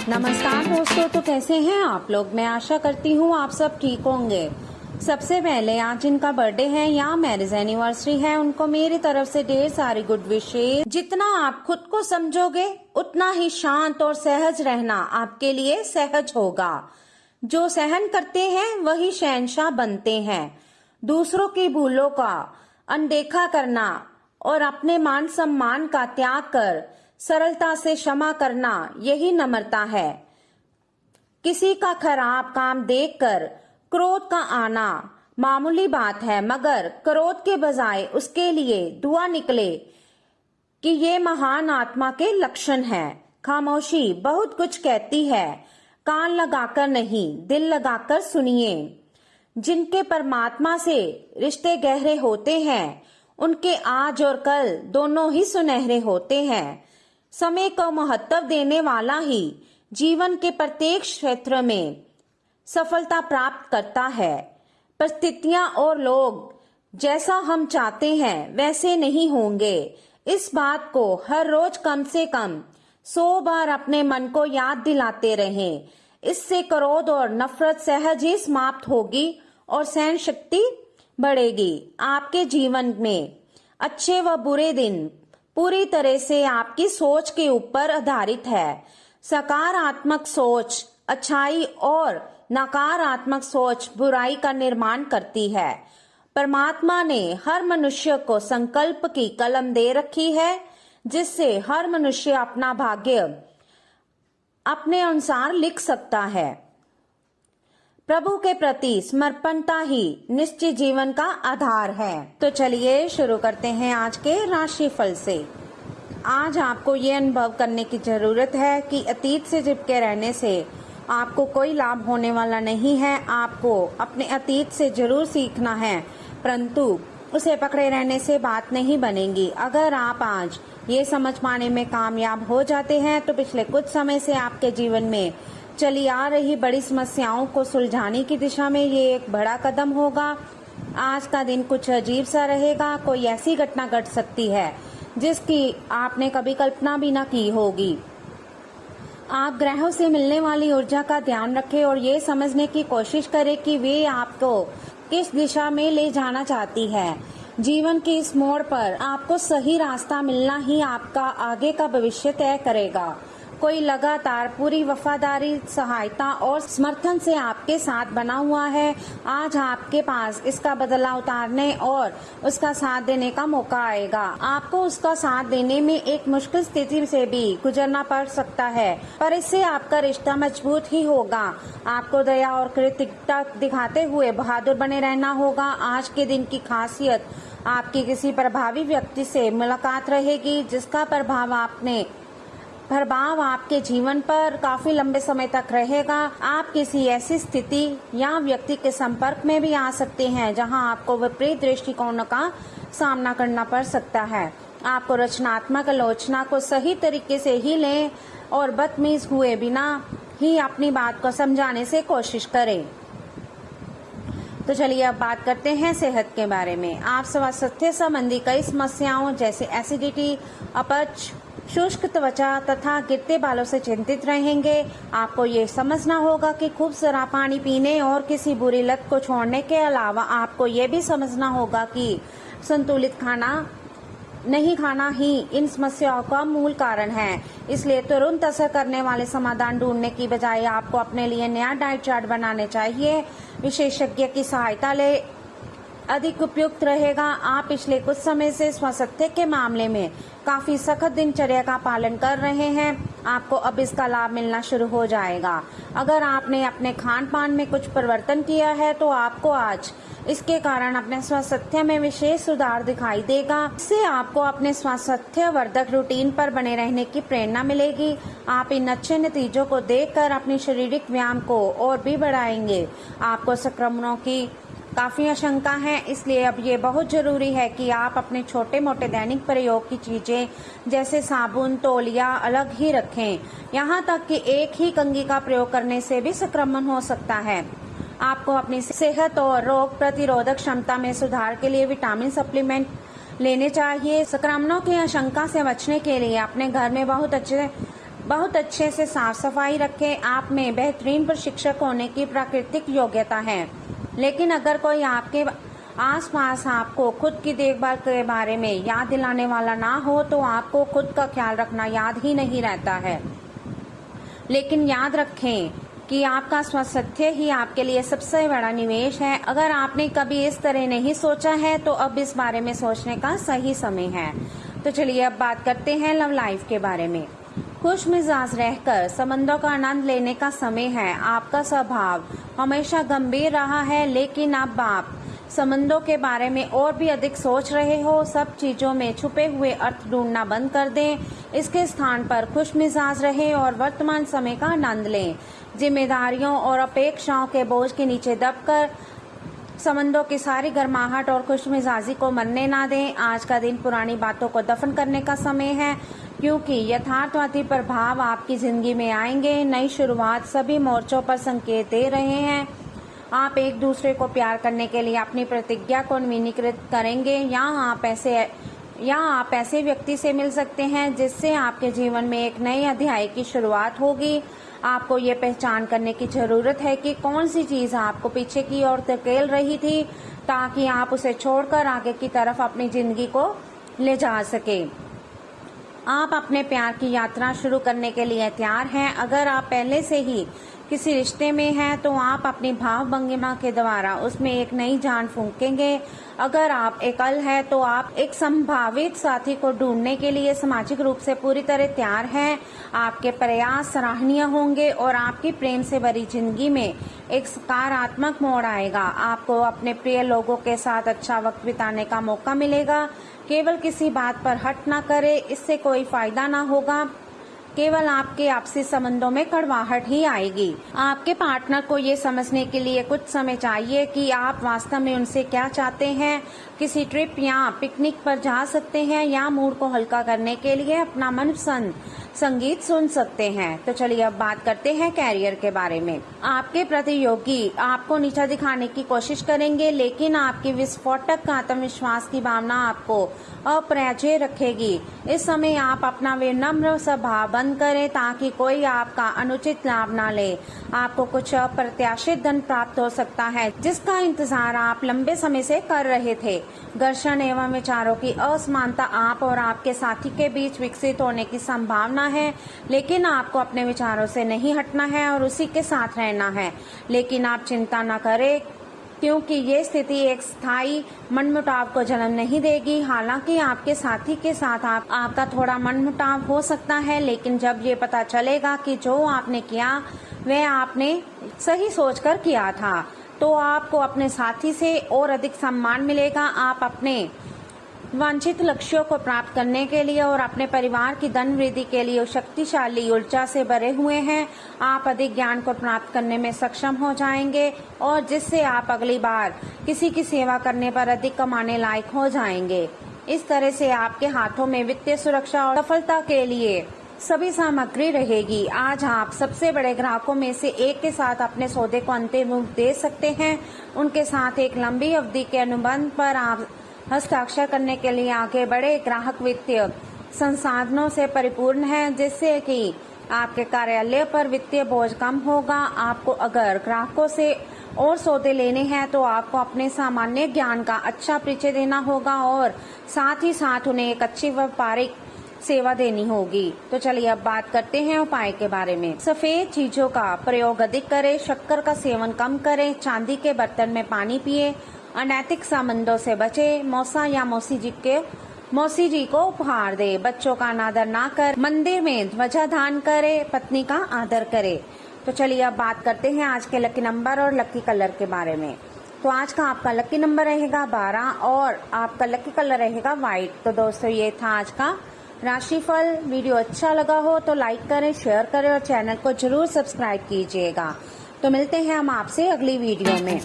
नमस्कार दोस्तों, तो कैसे हैं आप लोग। मैं आशा करती हूँ आप सब ठीक होंगे। सबसे पहले आज जिनका बर्थडे है या मैरिज एनिवर्सरी है, उनको मेरी तरफ से ढेर सारी गुड विशेष। जितना आप खुद को समझोगे उतना ही शांत और सहज रहना आपके लिए सहज होगा। जो सहन करते हैं वही शहंशाह बनते हैं। दूसरों की भूलों का अनदेखा करना और अपने मान सम्मान का त्याग कर सरलता से क्षमा करना, यही नम्रता है। किसी का खराब काम देखकर क्रोध का आना मामूली बात है, मगर क्रोध के बजाय उसके लिए दुआ निकले कि ये महान आत्मा के लक्षण है। खामोशी बहुत कुछ कहती है, कान लगाकर नहीं दिल लगाकर सुनिए। जिनके परमात्मा से रिश्ते गहरे होते हैं उनके आज और कल दोनों ही सुनहरे होते हैं। समय को महत्व देने वाला ही जीवन के प्रत्येक क्षेत्र में सफलता प्राप्त करता है। परिस्थितियां और लोग जैसा हम चाहते हैं वैसे नहीं होंगे। इस बात को हर रोज कम से कम 100 बार अपने मन को याद दिलाते रहें। इससे क्रोध और नफरत सहज ही समाप्त होगी और सहन शक्ति बढ़ेगी। आपके जीवन में अच्छे व बुरे दिन पूरी तरह से आपकी सोच के ऊपर आधारित है। सकारात्मक सोच अच्छाई और नकारात्मक सोच बुराई का निर्माण करती है। परमात्मा ने हर मनुष्य को संकल्प की कलम दे रखी है, जिससे हर मनुष्य अपना भाग्य अपने अनुसार लिख सकता है। प्रभु के प्रति समर्पणता ही निश्चित जीवन का आधार है। तो चलिए शुरू करते हैं आज के राशिफल से। आज आपको ये अनुभव करने की जरूरत है कि अतीत से चिपके रहने से आपको कोई लाभ होने वाला नहीं है। आपको अपने अतीत से जरूर सीखना है, परंतु उसे पकड़े रहने से बात नहीं बनेगी। अगर आप आज ये समझ पाने में कामयाब हो जाते हैं तो पिछले कुछ समय से आपके जीवन में चली आ रही बड़ी समस्याओं को सुलझाने की दिशा में ये एक बड़ा कदम होगा। आज का दिन कुछ अजीब सा रहेगा। कोई ऐसी घटना घट सकती है जिसकी आपने कभी कल्पना भी न की होगी। आप ग्रहों से मिलने वाली ऊर्जा का ध्यान रखें और ये समझने की कोशिश करें कि वे आपको किस दिशा में ले जाना चाहती है। जीवन के इस मोड़ पर आपको सही रास्ता मिलना ही आपका आगे का भविष्य तय करेगा। कोई लगातार पूरी वफादारी, सहायता और समर्थन से आपके साथ बना हुआ है। आज आपके पास इसका बदला उतारने और उसका साथ देने का मौका आएगा। आपको उसका साथ देने में एक मुश्किल स्थिति से भी गुजरना पड़ सकता है, पर इससे आपका रिश्ता मजबूत ही होगा। आपको दया और कृतज्ञता दिखाते हुए बहादुर बने रहना होगा। आज के दिन की खासियत आपकी किसी प्रभावी व्यक्ति से मुलाकात रहेगी, जिसका प्रभाव आपके जीवन पर काफी लंबे समय तक रहेगा। आप किसी ऐसी स्थिति या व्यक्ति के संपर्क में भी आ सकते हैं जहां आपको विपरीत दृष्टिकोणों का सामना करना पड़ सकता है। आपको रचनात्मक आलोचना को सही तरीके से ही लें और बदतमीज हुए बिना ही अपनी बात को समझाने से कोशिश करें। तो चलिए अब बात करते हैं सेहत के बारे में। आप स्वास्थ्य संबंधी कई समस्याओं जैसे एसिडिटी, अपच, शुष्क त्वचा तथा गिरते बालों से चिंतित रहेंगे। आपको ये समझना होगा कि खूब सारा पानी पीने और किसी बुरी लत को छोड़ने के अलावा आपको ये भी समझना होगा कि संतुलित खाना नहीं खाना ही इन समस्याओं का मूल कारण है। इसलिए तुरंत असर करने वाले समाधान ढूंढने की बजाय आपको अपने लिए नया डाइट चार्ट बनाने चाहिए। विशेषज्ञ की सहायता ले अधिक उपयुक्त रहेगा। आप पिछले कुछ समय से स्वास्थ्य के मामले में काफी सख्त दिनचर्या का पालन कर रहे हैं। आपको अब इसका लाभ मिलना शुरू हो जाएगा। अगर आपने अपने खान पान में कुछ परिवर्तन किया है तो आपको आज इसके कारण अपने स्वास्थ्य में विशेष सुधार दिखाई देगा। इससे आपको अपने स्वास्थ्य वर्धक रूटीन पर बने रहने की प्रेरणा मिलेगी। आप इन अच्छे नतीजों को देखकर अपनी शारीरिक व्यायाम को और भी बढ़ाएंगे। आपको संक्रमणों की काफी आशंका है, इसलिए अब ये बहुत जरूरी है कि आप अपने छोटे मोटे दैनिक प्रयोग की चीजें जैसे साबुन, तौलिया अलग ही रखें। यहाँ तक कि एक ही कंघी का प्रयोग करने से भी संक्रमण हो सकता है। आपको अपनी सेहत और रोग प्रतिरोधक क्षमता में सुधार के लिए विटामिन सप्लीमेंट लेने चाहिए। संक्रमणों की आशंका से बचने के लिए अपने घर में बहुत अच्छे से साफ सफाई रखें। आप में बेहतरीन प्रशिक्षक होने की प्राकृतिक योग्यता है, लेकिन अगर कोई आपके आसपास आपको खुद की देखभाल के बारे में याद दिलाने वाला ना हो तो आपको खुद का ख्याल रखना याद ही नहीं रहता है। लेकिन याद रखें कि आपका स्वास्थ्य ही आपके लिए सबसे बड़ा निवेश है। अगर आपने कभी इस तरह नहीं सोचा है तो अब इस बारे में सोचने का सही समय है। तो चलिए अब बात करते हैं लव लाइफ के बारे में। खुश मिजाज रहकर संबंधों का आनंद लेने का समय है। आपका स्वभाव हमेशा गंभीर रहा है, लेकिन अब आप संबंधों के बारे में और भी अधिक सोच रहे हो। सब चीजों में छुपे हुए अर्थ ढूंढना बंद कर दें। इसके स्थान पर खुश मिजाज रहें और वर्तमान समय का आनंद लें। जिम्मेदारियों और अपेक्षाओं के बोझ के नीचे दबकर संबंधों की सारी गर्माहट और खुश मिजाजी को मरने ना दें। आज का दिन पुरानी बातों को दफन करने का समय है, क्योंकि यथार्थवादी प्रभाव आपकी जिंदगी में आएंगे। नई शुरुआत सभी मोर्चों पर संकेत दे रहे हैं। आप एक दूसरे को प्यार करने के लिए अपनी प्रतिज्ञा को नवीनीकृत करेंगे, या आप ऐसे व्यक्ति से मिल सकते हैं जिससे आपके जीवन में एक नए अध्याय की शुरुआत होगी। आपको ये पहचान करने की जरूरत है कि कौन सी चीज आपको पीछे की ओर धकेल रही थी, ताकि आप उसे छोड़कर आगे की तरफ अपनी जिंदगी को ले जा सके। आप अपने प्यार की यात्रा शुरू करने के लिए तैयार हैं। अगर आप पहले से ही किसी रिश्ते में हैं तो आप अपनी भाव भंगिमा के द्वारा उसमें एक नई जान फूंकेंगे। अगर आप एकल हैं तो आप एक संभावित साथी को ढूंढने के लिए सामाजिक रूप से पूरी तरह तैयार हैं। आपके प्रयास सराहनीय होंगे और आपकी प्रेम से भरी जिंदगी में एक सकारात्मक मोड़ आएगा। आपको अपने प्रिय लोगों के साथ अच्छा वक्त बिताने का मौका मिलेगा। केवल किसी बात पर हट ना करें, इससे कोई फायदा ना होगा। केवल आपके आपसी संबंधों में कड़वाहट ही आएगी। आपके पार्टनर को ये समझने के लिए कुछ समय चाहिए कि आप वास्तव में उनसे क्या चाहते हैं। किसी ट्रिप या पिकनिक पर जा सकते हैं, या मूड को हल्का करने के लिए अपना मनपसंद संगीत सुन सकते हैं। तो चलिए अब बात करते हैं कैरियर के बारे में। आपके प्रतियोगी आपको नीचा दिखाने की कोशिश करेंगे, लेकिन आपकी विस्फोटक आत्मविश्वास की भावना आपको अपराजय रखेगी। इस समय आप अपना विनम्र स्वभाव बंद करें ताकि कोई आपका अनुचित लाभ ना ले। आपको कुछ अप्रत्याशित धन प्राप्त हो सकता है जिसका इंतजार आप लंबे समय से कर रहे थे। घर्षण एवं विचारों की असमानता आप और आपके साथी के बीच विकसित होने की संभावना है, लेकिन आपको अपने विचारों से नहीं हटना है और उसी के साथ रहना है। लेकिन आप चिंता न करें, क्योंकि ये स्थिति एक स्थायी मनमुटाव को जन्म नहीं देगी। हालांकि आपके साथी के साथ आपका थोड़ा मनमुटाव हो सकता है, लेकिन जब ये पता चलेगा कि जो आपने किया वह आपने सही सोचकर किया था, तो आपको अपने साथी से और अधिक सम्मान मिलेगा। आप अपने वांछित लक्ष्यों को प्राप्त करने के लिए और अपने परिवार की धन वृद्धि के लिए शक्तिशाली ऊर्जा से भरे हुए हैं। आप अधिक ज्ञान को प्राप्त करने में सक्षम हो जाएंगे, और जिससे आप अगली बार किसी की सेवा करने पर अधिक कमाने लायक हो जाएंगे। इस तरह से आपके हाथों में वित्तीय सुरक्षा और सफलता के लिए सभी सामग्री रहेगी। आज आप सबसे बड़े ग्राहकों में से एक के साथ अपने सौदे को अंतिम रूप दे सकते हैं। उनके साथ एक लंबी अवधि के अनुबंध पर आप हस्ताक्षर करने के लिए आगे बढ़े। ग्राहक वित्तीय संसाधनों से परिपूर्ण है, जिससे कि आपके कार्यालय पर वित्तीय बोझ कम होगा। आपको अगर ग्राहकों से और सौदे लेने हैं तो आपको अपने सामान्य ज्ञान का अच्छा परिचय देना होगा और साथ ही साथ उन्हें एक अच्छी व्यापारिक सेवा देनी होगी। तो चलिए अब बात करते हैं उपाय के बारे में। सफेद चीजों का प्रयोग अधिक करें, शक्कर का सेवन कम करें, चांदी के बर्तन में पानी पिए, अनैतिक संबंधों से बचे, मौसा या मौसी जी को उपहार दे, बच्चों का अनादर ना कर, मंदिर में ध्वजाधान करे, पत्नी का आदर करे। तो चलिए अब बात करते हैं आज के लकी नंबर और लकी कलर के बारे में। तो आज का आपका लकी नंबर रहेगा 12 और आपका लकी कलर रहेगा व्हाइट। तो दोस्तों ये था आज का राशिफल। वीडियो अच्छा लगा हो तो लाइक करें, शेयर करें और चैनल को जरूर सब्सक्राइब कीजिएगा। तो मिलते हैं हम आपसे अगली वीडियो में।